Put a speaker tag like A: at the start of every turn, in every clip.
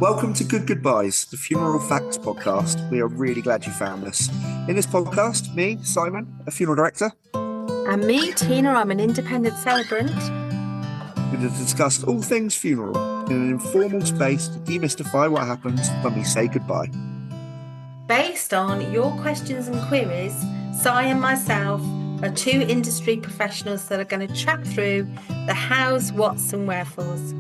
A: Welcome to Good Goodbyes, the Funeral Facts podcast. We are really glad you found us. In this podcast, me, Simon, a funeral director,
B: and me, Tina, I'm an independent celebrant.
A: we will discuss all things funeral in an informal space to demystify what happens when we say goodbye.
B: Based on your questions and queries, Si and myself are two industry professionals that are going to chat through the hows, whats and wherefores.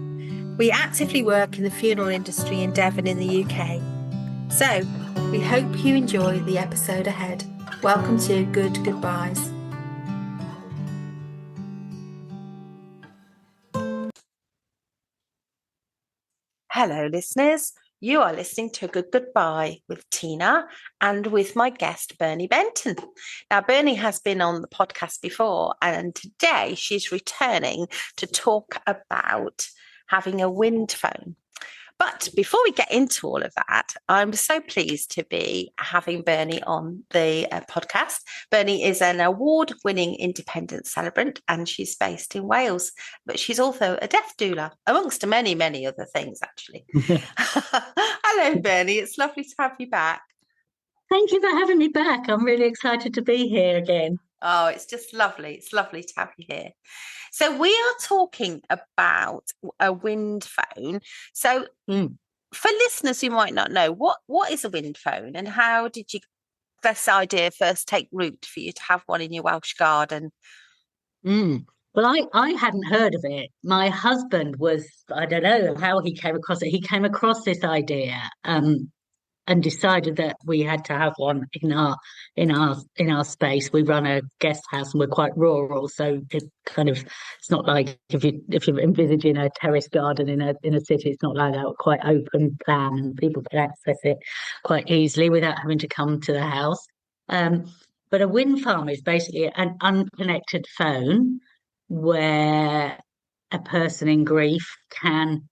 B: We actively work in the funeral industry in Devon in the UK. So, we hope you enjoy the episode ahead. Welcome to Good Goodbyes. Hello, listeners. You are listening to a Good Goodbye with Tina and with my guest, Berni Benton. Now, Berni has been on the podcast before, and today she's returning to talk about having a Windphone. But before we get into all of that, I'm so pleased to be having Berni on the podcast. Berni is an award-winning independent celebrant, and she's based in Wales. But she's also a death doula, amongst many, many other things, actually. Hello, Berni. It's lovely to have you back.
C: Thank you for having me back. I'm really excited to be here again.
B: Oh, it's just lovely. It's lovely to have you here. So we are talking about a Windphone. So for listeners who might not know, what is a Windphone and how did this idea first take root for you to have one in your Welsh garden?
C: Well, I hadn't heard of it. My husband I don't know how he came across it. He came across this idea and decided that we had to have one in our space. We run a guest house and we're quite rural, so it's not like if you're envisaging a terrace garden in a city, it's not like that. We're quite open plan and people can access it quite easily without having to come to the house. But a wind farm is basically an unconnected phone where a person in grief can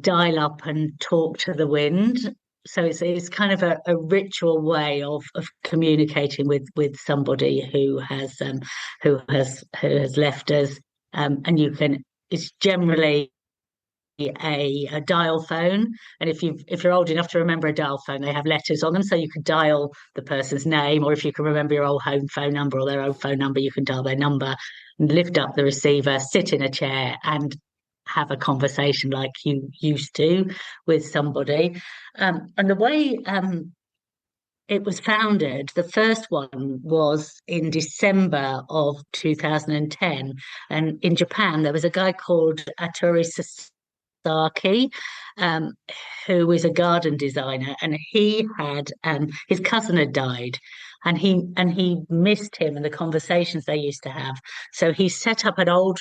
C: dial up and talk to the wind. So it's kind of a ritual way of communicating with somebody who has left us, and it's generally a dial phone, and if you're old enough to remember a dial phone, they have letters on them, so you could dial the person's name, or if you can remember your old home phone number or their old phone number, you can dial their number and lift up the receiver, sit in a chair and have a conversation like you used to with somebody. And the way it was founded, the first one was in December of 2010. And in Japan, there was a guy called Itaru Sasaki, who is a garden designer, and he had his cousin had died, and he missed him and the conversations they used to have. So he set up an old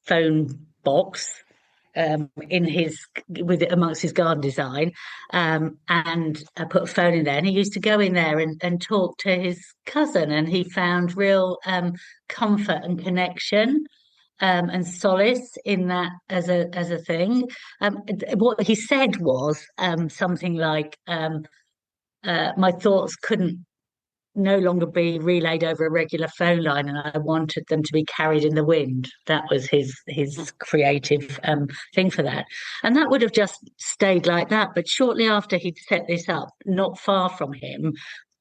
C: phone box amongst his garden design, and put a phone in there, and he used to go in there and talk to his cousin, and he found real comfort and connection and solace in that as a thing. What he said was something like, my thoughts couldn't no longer be relayed over a regular phone line, and I wanted them to be carried in the wind. That was his creative thing for that, and that would have just stayed like that. But shortly after he'd set this up, not far from him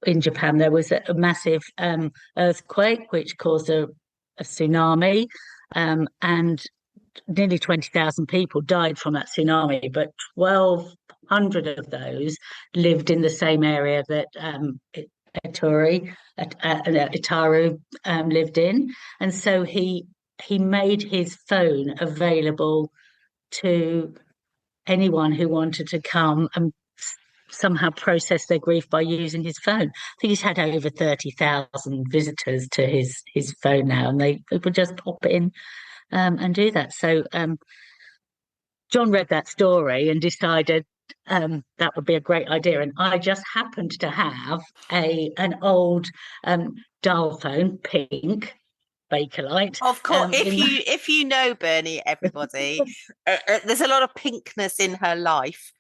C: in Japan, there was a massive earthquake which caused a tsunami, and nearly 20,000 people died from that tsunami, but 1,200 of those lived in the same area that Itaru lived in, and so he made his phone available to anyone who wanted to come and somehow process their grief by using his phone. I think he's had over 30,000 visitors to his phone now, and they would just pop in and do that. So John read that story and decided that would be a great idea, and I just happened to have an old dial phone, pink Bakelite.
B: Of course, if you know Berni, everybody, there's a lot of pinkness in her life.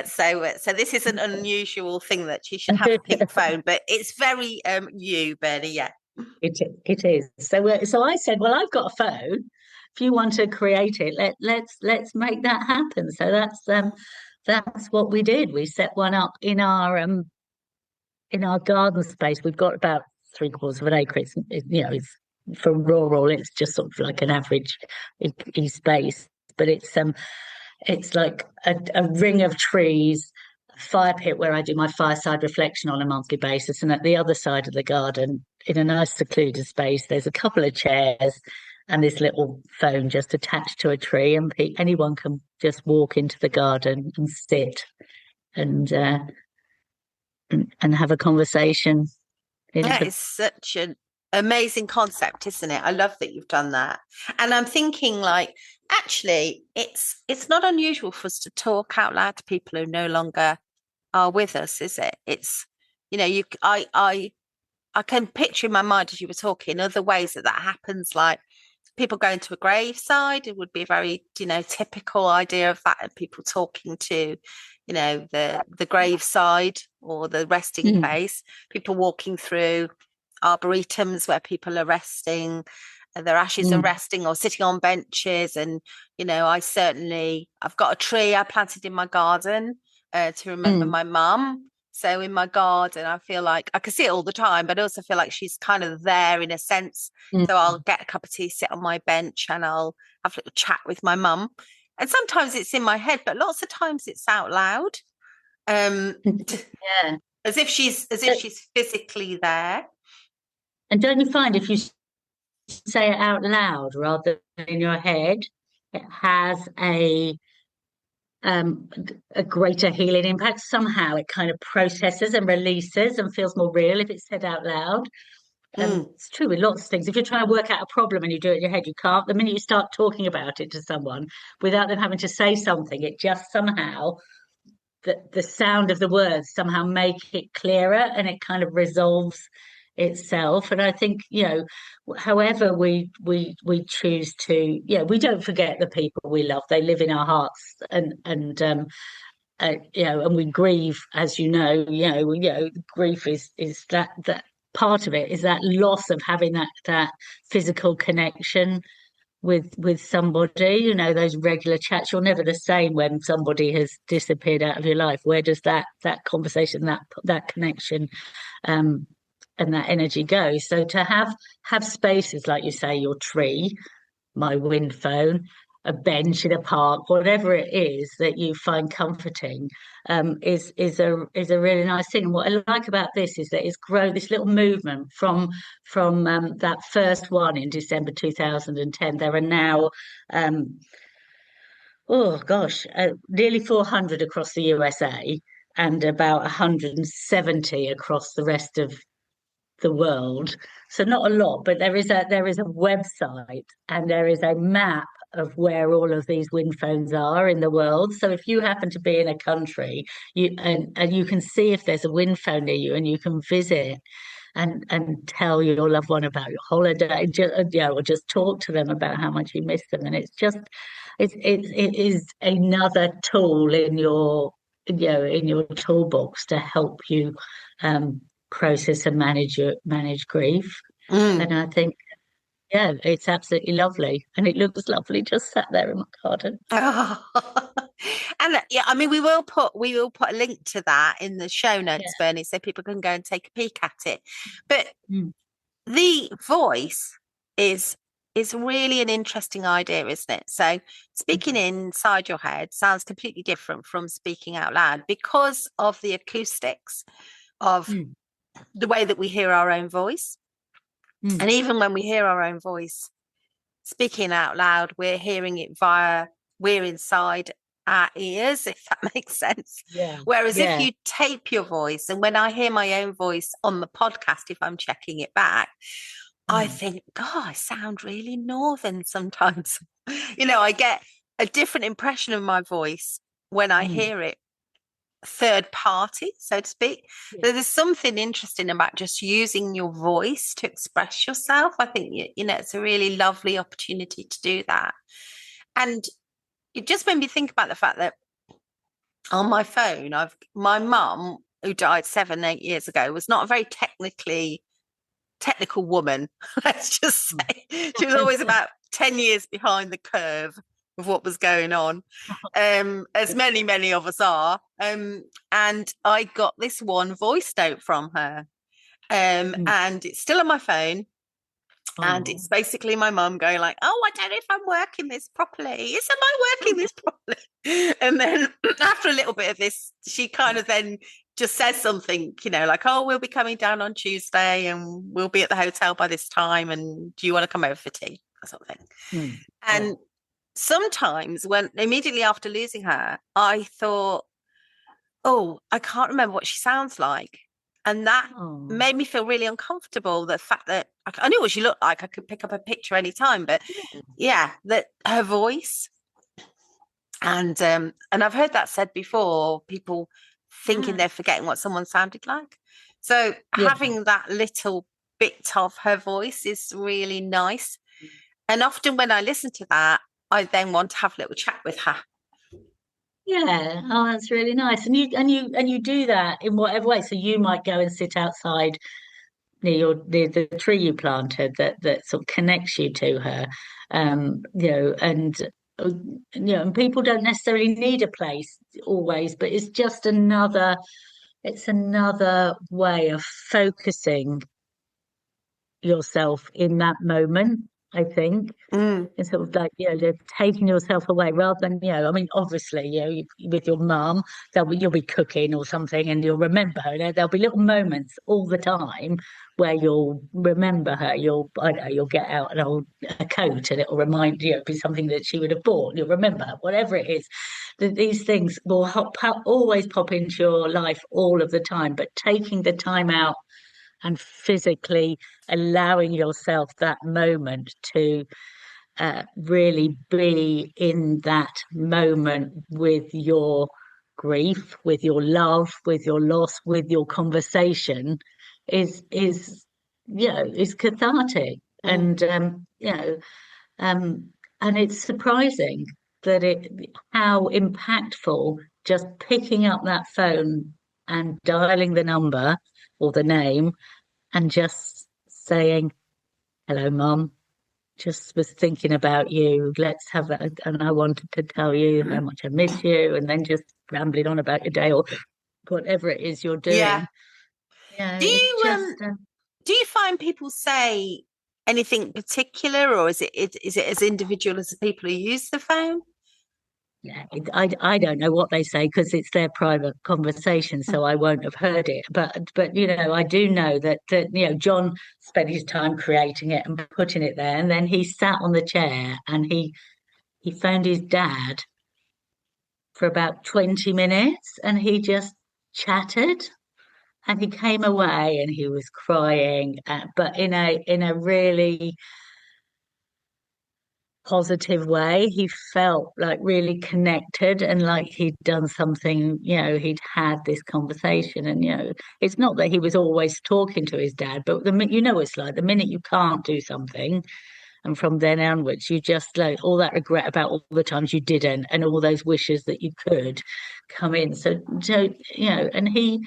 B: So this is an unusual thing that she should have a pink phone, but it's very you, Berni. Yeah,
C: it is. So I said, well, I've got a phone. If you want to create it, let's make that happen. So that's that's what we did. We set one up in our garden space. We've got about 3/4 of an acre. It's for rural. It's just sort of like an average space, but it's like a ring of trees, a fire pit where I do my fireside reflection on a monthly basis, and at the other side of the garden, in a nice secluded space, there's a couple of chairs and this little phone just attached to a tree, and anyone can just walk into the garden and sit and and have a conversation.
B: That is such an amazing concept, isn't it? I love that you've done that. And I'm thinking, like, actually, it's not unusual for us to talk out loud to people who no longer are with us, is it? It's, I can picture in my mind as you were talking other ways that happens, like people going to a graveside. It would be a very, typical idea of that, and people talking to, the graveside or the resting place, people walking through arboretums where people are resting, their ashes are resting, or sitting on benches. And, I've got a tree I planted in my garden to remember my mum. So in my garden, I feel like I can see it all the time, but I also feel like she's kind of there in a sense. So I'll get a cup of tea, sit on my bench, and I'll have a little chat with my mum. And sometimes it's in my head, but lots of times it's out loud.
C: Yeah.
B: As if she's physically there.
C: And don't you find if you say it out loud rather than in your head, it has a greater healing impact? Somehow it kind of processes and releases and feels more real if it's said out loud. It's true with lots of things. If you're trying to work out a problem and you do it in your head, you can't. The minute you start talking about it to someone without them having to say something, it just somehow, the sound of the words somehow make it clearer, and it kind of resolves itself. And I think, however we choose to, we don't forget the people we love. They live in our hearts, and and we grieve, as grief is that part of it, is that loss of having that physical connection with somebody, those regular chats. You're never the same when somebody has disappeared out of your life. Where does that conversation, that connection and that energy go? So to have spaces like you say, your tree, my Windphone, a bench in a park, whatever it is that you find comforting, is a really nice thing. And what I like about this is that it's grown this little movement from that first one in December 2010. There are now nearly 400 across the USA and about 170 across the rest of the world. So not a lot, but there is a website, and there is a map of where all of these Windphones are in the world. So if you happen to be in a country, you can see if there's a Windphone near you, and you can visit and tell your loved one about your holiday, or just talk to them about how much you miss them. And it is another tool in your toolbox to help you process and manage grief. And I think, it's absolutely lovely, and it looks lovely just sat there in my garden.
B: And I mean, we will put a link to that in the show notes, Berni, so people can go and take a peek at it. But the voice is really an interesting idea, isn't it? So speaking inside your head sounds completely different from speaking out loud because of the acoustics of the way that we hear our own voice. And even when we hear our own voice speaking out loud, we're hearing it we're inside our ears, if that makes sense. Whereas if you tape your voice, and when I hear my own voice on the podcast, if I'm checking it back, I think, God, I sound really northern sometimes. I get a different impression of my voice when I hear it third party, so to speak. There's something interesting about just using your voice to express yourself. I think it's a really lovely opportunity to do that. And it just made me think about the fact that on my phone, my mum, who died 7-8 years ago, was not a very technical woman. Let's just say she was always about 10 years behind the curve of what was going on, as many of us are. And I got this one voice note from her, and it's still on my phone. And it's basically my mum going like, oh, I don't know if I'm working this properly. Am I working this properly? And then after a little bit of this, she kind of then just says something, like, oh, we'll be coming down on Tuesday and we'll be at the hotel by this time. And do you want to come over for tea or something? And sometimes when immediately after losing her, I thought, oh, I can't remember what she sounds like. And that made me feel really uncomfortable. The fact that I knew what she looked like. I could pick up a picture anytime. But that her voice. And I've heard that said before, people thinking they're forgetting what someone sounded like. So having that little bit of her voice is really nice. And often when I listen to that, I then want to have a little chat with her.
C: Yeah, that's really nice. And you do that in whatever way. So you might go and sit outside near the tree you planted that sort of connects you to her. And people don't necessarily need a place always, but it's another way of focusing yourself in that moment, I think. It's sort of like, taking yourself away rather than, obviously, with your mum, you'll be cooking or something and you'll remember her. There'll be little moments all the time where you'll remember her. You'll get out a coat and it'll remind you, it'll be something that she would have bought. You'll remember her, whatever it is. These things will always pop into your life all of the time, but taking the time out and physically allowing yourself that moment to really be in that moment with your grief, with your love, with your loss, with your conversation is cathartic. And and it's surprising that how impactful just picking up that phone and dialing the number or the name and just saying, hello, Mum. Just was thinking about you. Let's have that. And I wanted to tell you how much I miss you. And then just rambling on about your day or whatever it is you're doing. Yeah.
B: Do you find people say anything particular, or is it as individual as the people who use the phone?
C: Yeah, I don't know what they say because it's their private conversation, so I won't have heard it. But I do know that John spent his time creating it and putting it there, and then he sat on the chair and he found his dad for about 20 minutes, and he just chatted, and he came away and he was crying, but in a really positive way. He felt like really connected and like he'd done something, he'd had this conversation. And it's not that he was always talking to his dad, but it's like the minute you can't do something, and from then onwards you just like all that regret about all the times you didn't and all those wishes that you could come in. So and he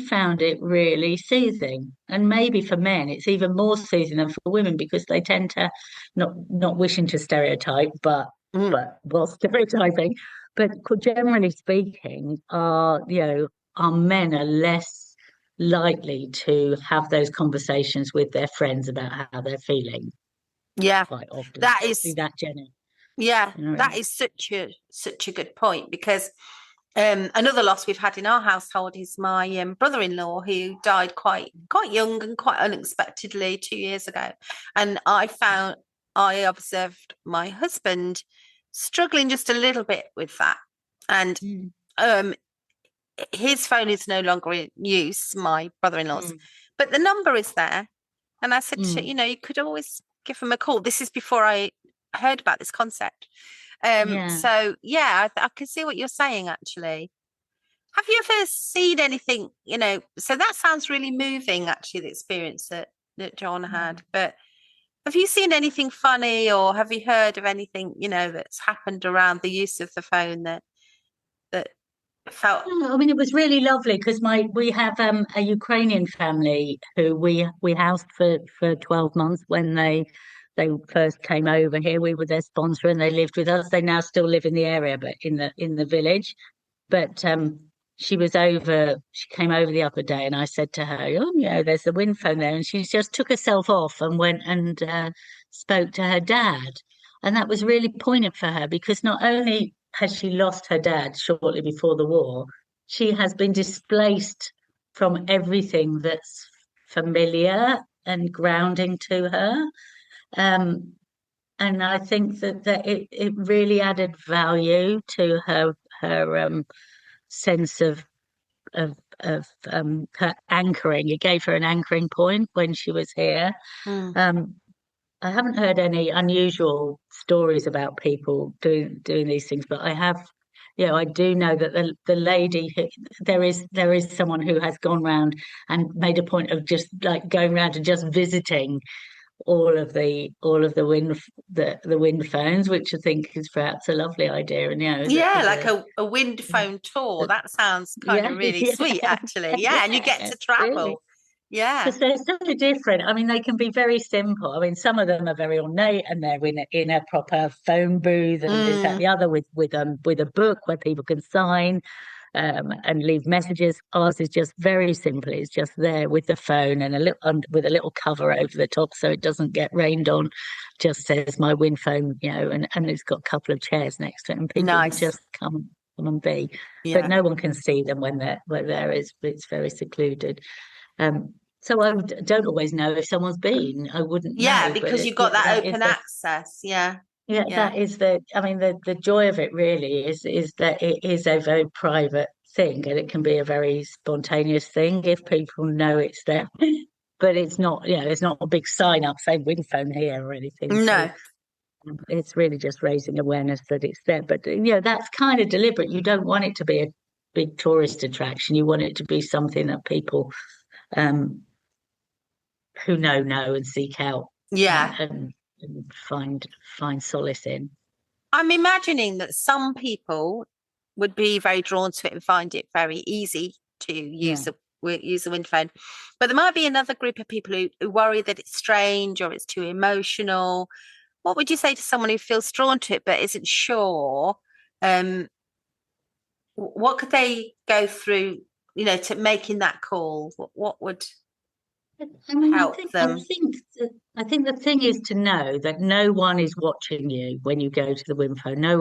C: found it really soothing. And maybe for men it's even more soothing than for women, because they tend to not wishing to stereotype, but well, stereotyping, but generally speaking, our men are less likely to have those conversations with their friends about how they're feeling. Quite often.
B: That is
C: that, Jenny.
B: Yeah, that is such a good point, because another loss we've had in our household is my brother-in-law, who died quite young and quite unexpectedly 2 years ago. And I observed my husband struggling just a little bit with that. And his phone is no longer in use, my brother-in-law's, but the number is there. And I said, you could always give him a call. This is before I heard about this concept. So I can see what you're saying, actually. Have you ever seen anything, so that sounds really moving, actually, the experience that John had, but have you seen anything funny, or have you heard of anything, that's happened around the use of the phone that felt?
C: I mean, it was really lovely because we have a Ukrainian family who we housed for 12 months when they they first came over here. We were their sponsor, and they lived with us. They now still live in the area, but in the village. But she came over the other day, and I said to her, "Oh, there's the Windphone there," and she just took herself off and went and spoke to her dad, and that was really poignant for her, because not only has she lost her dad shortly before the war, she has been displaced from everything that's familiar and grounding to her. And I think that it really added value to her sense of her anchoring. It gave her an anchoring point when she was here. I haven't heard any unusual stories about people doing these things, but I have. I do know that the lady there is someone who has gone round and made a point of just like going round and just visiting all of the wind phones, which I think is perhaps a lovely idea. And
B: like a wind phone tour. That sounds kind of really sweet, actually. Yeah, and you get to travel. Really. Yeah,
C: because they're so different. I mean, they can be very simple. I mean, some of them are very ornate, and they're in a proper phone booth, and this, that, the other, with a book where people can sign and leave messages. Ours is just very simple. It's just there with the phone and with a little cover over the top, so it doesn't get rained on. Just says my Windphone, and it's got a couple of chairs next to it, and people can just come and be. Yeah. But no one can see them when there is. It's very secluded. So I don't always know if someone's been. I wouldn't.
B: Yeah, know, because you've got that open access. Yeah.
C: Yeah, that is the joy of it really is that it is a very private thing, and it can be a very spontaneous thing if people know it's there. But it's not, there's not a big sign up saying Windphone here or anything.
B: No.
C: So it's really just raising awareness that it's there. But that's kind of deliberate. You don't want it to be a big tourist attraction. You want it to be something that people who know and seek out.
B: Yeah.
C: And find solace in.
B: I'm imagining that some people would be very drawn to it and find it very easy to use the Windphone, but there might be another group of people who worry that it's strange or it's too emotional. What would you say to someone who feels drawn to it but isn't sure? What could they go through, to making that call? What would help them?
C: I think the thing is to know that no one is watching you when you go to the Windphone. No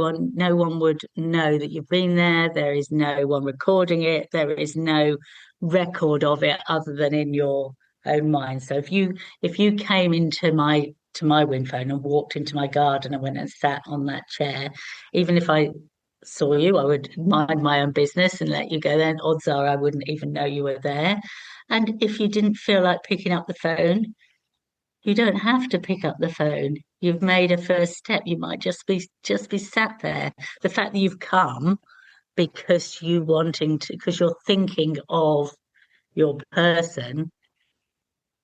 C: one would know that you've been there. There is no one recording it. There is no record of it other than in your own mind. So if you came into my Windphone and walked into my garden and went and sat on that chair, even if I saw you, I would mind my own business and let you go there. And odds are I wouldn't even know you were there. And if you didn't feel like picking up the phone, you don't have to pick up the phone. You've made a first step. You might just be sat there. The fact that you've come because you're thinking of your person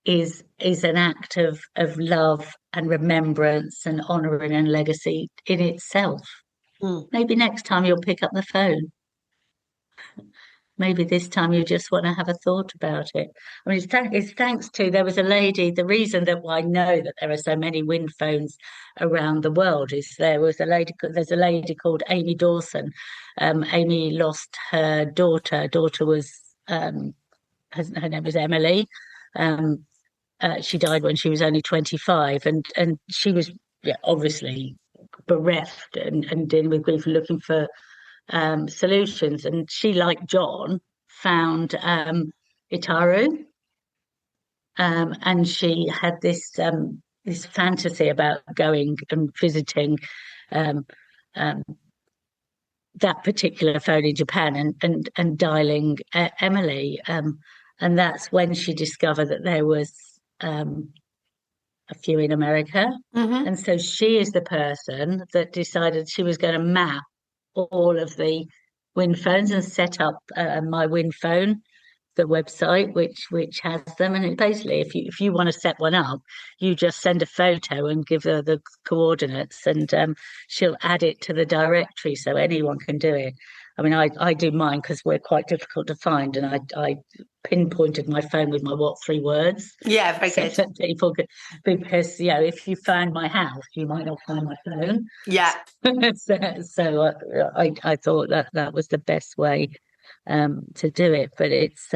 C: is an act of love and remembrance and honouring and legacy in itself. Maybe next time you'll pick up the phone. Maybe this time you just want to have a thought about it. I mean, it's thanks to, there was a lady, the reason that I know that there are so many Windphones around the world is there's a lady called Amy Dawson. Amy lost her daughter. Daughter was, her name was Emily. She died when she was only 25, and she was obviously bereft and dealing with grief and looking for solutions. And she, like John, found Itaru, and she had this fantasy about going and visiting that particular phone in Japan and dialing Emily, and that's when she discovered that there was a few in America. And so she is the person that decided she was going to map all of the Windphones and set up my Windphone, the website which has them. And basically, if you want to set one up, you just send a photo and give her the coordinates, and she'll add it to the directory so anyone can do it. I mean, I do mine because we're quite difficult to find, and I pinpointed my phone with my 3 words.
B: Yeah, very
C: So
B: good.
C: that people could, because if you found my house, you might not find my phone.
B: Yeah.
C: so I thought that was the best way to do it. But it's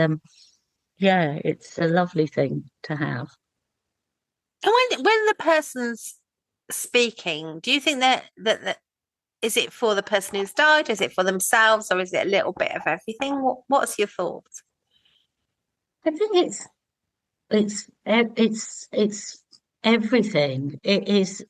C: it's a lovely thing to have.
B: And when the person's speaking, do you think that is it for the person who's died? Is it for themselves, or is it a little bit of everything? What's your thoughts?
C: I think it's everything. It is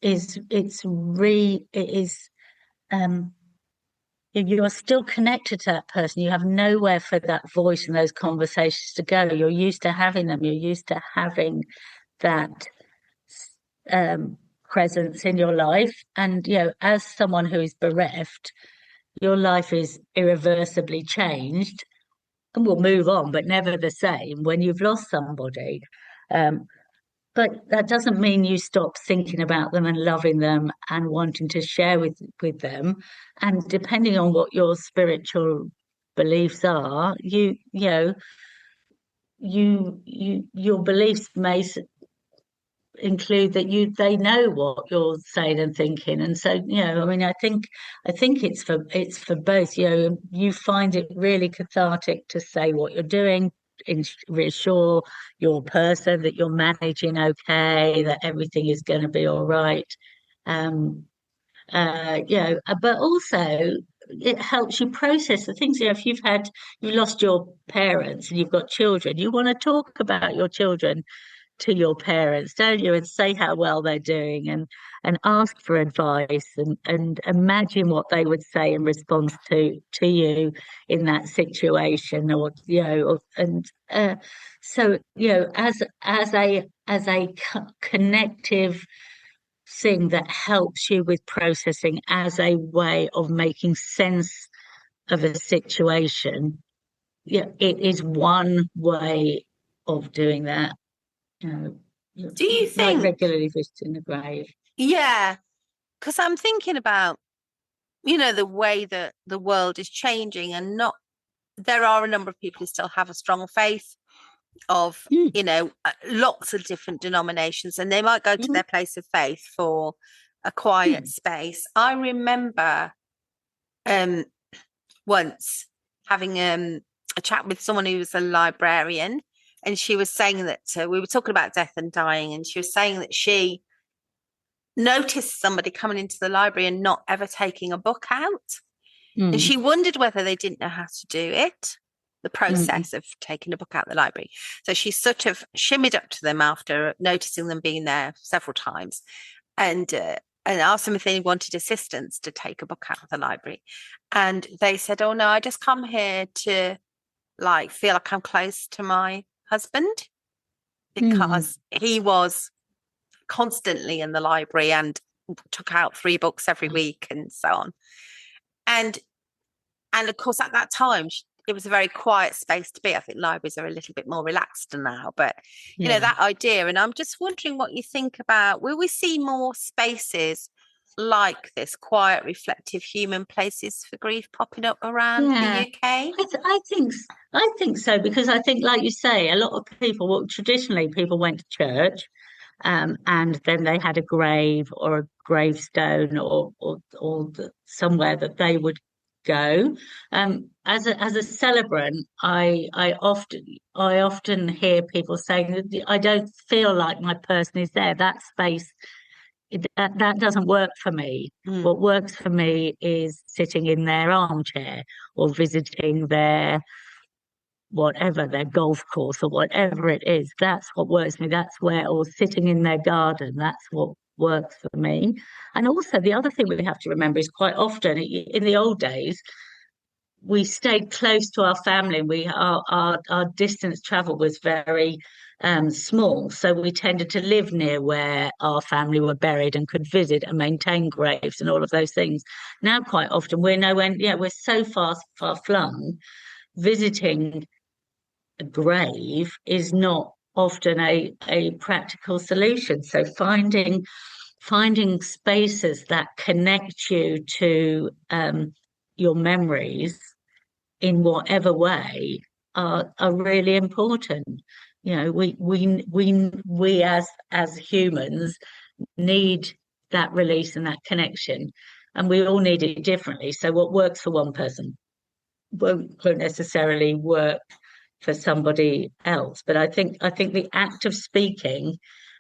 C: you are still connected to that person. You have nowhere for that voice and those conversations to go. You're used to having them. You're used to having that presence in your life. And as someone who is bereft, your life is irreversibly changed and will move on, but never the same when you've lost somebody. But that doesn't mean you stop thinking about them and loving them and wanting to share with them. And depending on what your spiritual beliefs are, your beliefs may include that they know what you're saying and thinking. And so I mean, I think it's for both. You find it really cathartic to say what you're doing, reassure your person that you're managing okay, that everything is going to be all right. But also it helps you process the things. If you've lost your parents and you've got children, you want to talk about your children to your parents, don't you? And say how well they're doing, and ask for advice, and imagine what they would say in response to you in that situation, or so as a connective thing that helps you with processing, as a way of making sense of a situation. It is one way of doing that.
B: Do you
C: Like
B: think
C: regularly visiting the grave?
B: Yeah, because I'm thinking about the way that the world is changing, and there are a number of people who still have a strong faith of lots of different denominations, and they might go to their place of faith for a quiet space. I remember once having a chat with someone who was a librarian, and she was saying that we were talking about death and dying, and she was saying that she noticed somebody coming into the library and not ever taking a book out. And she wondered whether they didn't know how to do it, the process of taking a book out of the library. So she sort of shimmied up to them after noticing them being there several times, and asked them if they wanted assistance to take a book out of the library. And they said, "Oh no, I just come here to feel like I'm close to my husband, because he was constantly in the library and took out 3 books every week," and so on. And of course, at that time, it was a very quiet space to be. I think libraries are a little bit more relaxed now, but that idea. And I'm just wondering what you think about, will we see more spaces like this, quiet, reflective human places for grief popping up around the UK?
C: I think so, because I think, like you say, a lot of people, traditionally people went to church, and then they had a grave or a gravestone or somewhere that they would go. As a celebrant, I often hear people saying that I don't feel like my person is there. That space, that doesn't work for me. What works for me is sitting in their armchair or visiting their golf course or whatever it is. That's what works for me. That's where, or sitting in their garden, that's what works for me. And also the other thing we have to remember is, quite often in the old days, we stayed close to our family. Our distance travel was very small, so we tended to live near where our family were buried and could visit and maintain graves and all of those things. Now, quite often, we're nowhere. We're so far flung. Visiting a grave is not often a practical solution. So finding spaces that connect you to your memories in whatever way are really important. You know, we as humans need that release and that connection, and we all need it differently. So what works for one person won't necessarily work for somebody else. But I think the act of speaking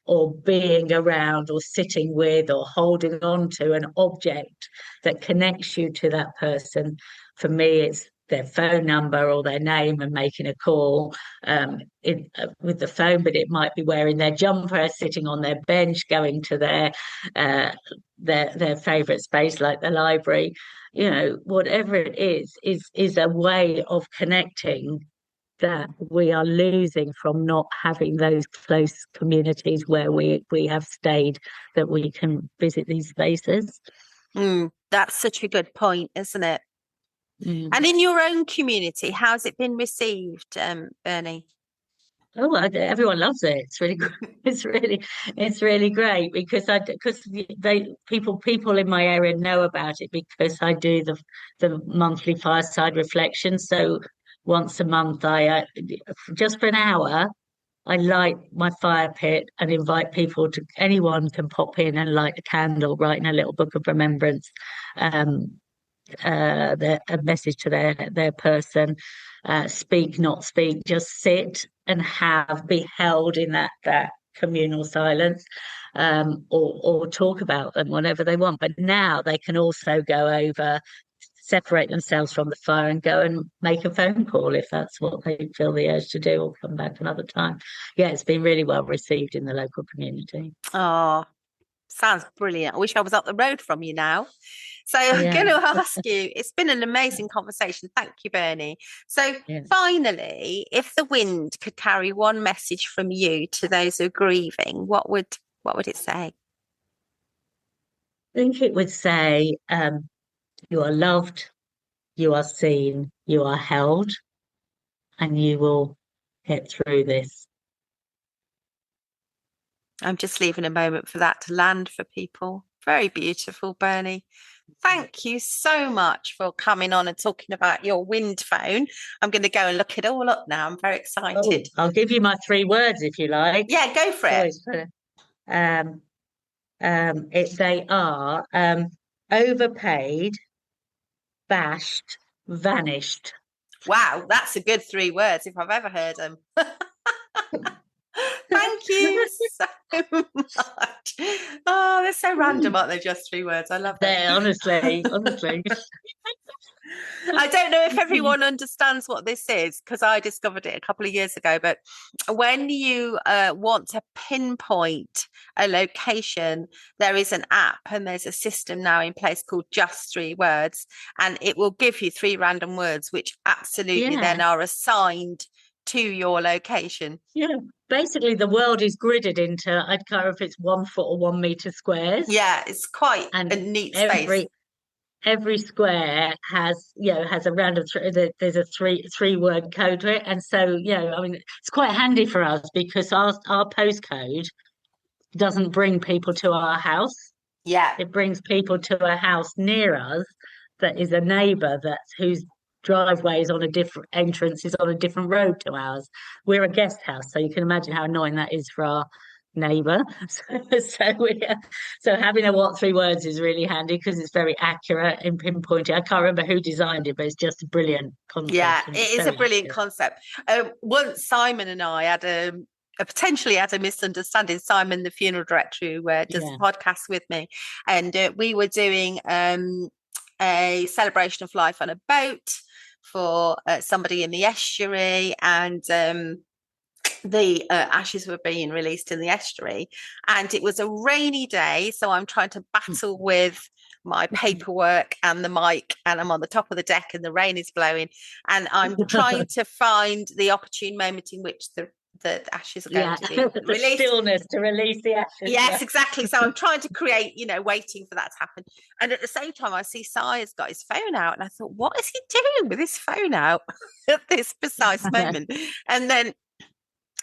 C: or being around or sitting with or holding on to an object that connects you to that person, for me it's their phone number or their name and making a call with the phone, but it might be wearing their jumper, sitting on their bench, going to their favorite space like the library. You know, whatever it is a way of connecting that we are losing from not having those close communities where we have stayed, that we can visit these spaces.
B: That's such a good point, isn't it? And in your own community, how's it been received, Bernie?
C: Oh, everyone loves it. It's really, it's really great because people in my area know about it because I do the monthly fireside reflection. So once a month, I just for an hour, I light my fire pit and invite people to. Anyone can pop in and light a candle, writing a little book of remembrance. A message to their person, speak not speak, just sit and be held in that communal silence, or talk about them whenever they want. But now they can also go over, separate themselves from the fire and go and make a phone call if that's what they feel the urge to do, or come back another time. Yeah, it's been really well received in the local community.
B: Oh, sounds brilliant. I wish I was up the road from you now. So I'm going to ask you, it's been an amazing conversation. Thank you, Bernie. So finally, if the wind could carry one message from you to those who are grieving, what would it say?
C: I think it would say, you are loved, you are seen, you are held, and you will get through this.
B: I'm just leaving a moment for that to land for people. Very beautiful, Bernie. Thank you so much for coming on and talking about your Windphone. I'm going to go and look it all up now. I'm very excited.
C: I'll give you my 3 words if you like.
B: Yeah, go for it.
C: They are overpaid, bashed, vanished.
B: Wow, that's a good 3 words if I've ever heard them. Thank you so much. Oh, they're so random, aren't they? Just 3 words. I love that.
C: Honestly.
B: I don't know if everyone understands what this is because I discovered it a couple of years ago. But when you want to pinpoint a location, there is an app and there's a system now in place called Just 3 Words, and it will give you 3 random words which absolutely then are assigned to your location.
C: Yeah, basically the world is gridded into, I can't remember if it's 1 foot or 1 meter squares.
B: Yeah, it's quite a neat space.
C: Every square has a random. There's a three word code to it, and so I mean, it's quite handy for us because our postcode doesn't bring people to our house.
B: Yeah,
C: it brings people to a house near us that is a neighbour whose driveway is on a different entrance, is on a different road to ours. We're a guest house, so you can imagine how annoying that is for our neighbour. So having a what 3 words is really handy because it's very accurate and pinpointed. I can't remember who designed it, but it's just a brilliant concept.
B: Yeah, it is a brilliant concept. Once Simon and I had potentially had a misunderstanding. Simon, the funeral director who does the podcast with me, and we were doing a celebration of life on a boat for somebody in the estuary, and the ashes were being released in the estuary, and it was a rainy day, so I'm trying to battle with my paperwork and the mic, and I'm on the top of the deck and the rain is blowing, and I'm trying to find the opportune moment in which the ashes are going to be released.
C: The stillness to release the ashes.
B: Yes, exactly. So I'm trying to create, waiting for that to happen. And at the same time, I see Si's got his phone out, and I thought, what is he doing with his phone out at this precise moment? And then,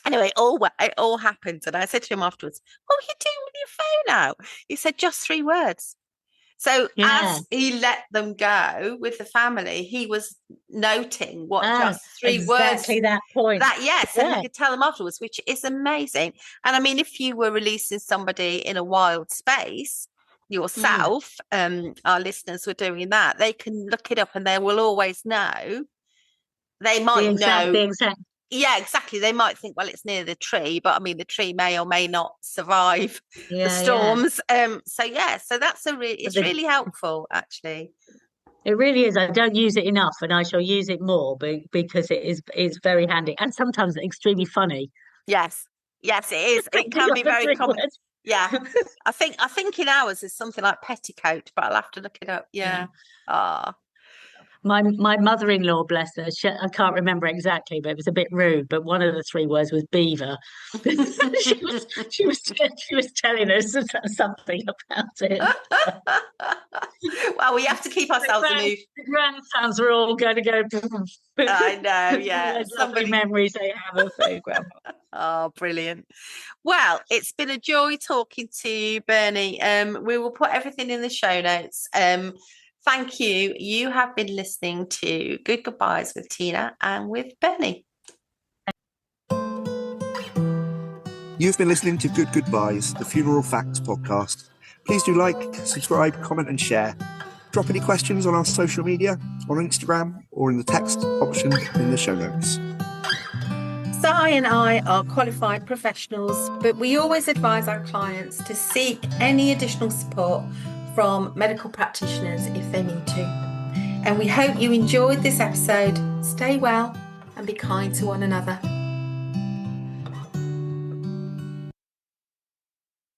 B: anyway, it all happened. And I said to him afterwards, what are you doing with your phone out? He said, just 3 words. So
C: Yeah.
B: as he let them go with the family, he was noting what just 3
C: exactly
B: words
C: that point.
B: that, yes, so
C: Yeah.
B: he could tell them afterwards, which is amazing. And I mean, if you were releasing somebody in a wild space yourself, our listeners were doing that, they can look it up and they will always know. They might know.
C: The exact.
B: Yeah, exactly. They might think, well, it's near the tree, but I mean, the tree may or may not survive the storms. So that's it's really helpful, actually.
C: It really is. I don't use it enough, and I shall use it more because it's very handy and sometimes extremely funny.
B: Yes, it is. It can be very common. Yeah, I think in ours there's something like petticoat, but I'll have to look it up. Yeah.
C: My mother-in-law, bless her, I can't remember exactly, but it was a bit rude. But one of the 3 words was beaver. she was telling us something about it.
B: Well, we have to keep ourselves moving.
C: The grandsons were all going to go.
B: I know, yeah.
C: Lovely memories they have of their grandma.
B: Oh, brilliant. Well, it's been a joy talking to Berni. We will put everything in the show notes. Thank you. You have been listening to Good Goobyes with Tina and with Berni.
A: You've been listening to Good Goobyes, the Funeral Facts podcast. Please do like, subscribe, comment and share. Drop any questions on our social media, on Instagram, or in the text option in the show notes.
B: Si and I are qualified professionals, but we always advise our clients to seek any additional support from medical practitioners if they need to. And we hope you enjoyed this episode. Stay well and be kind to one another.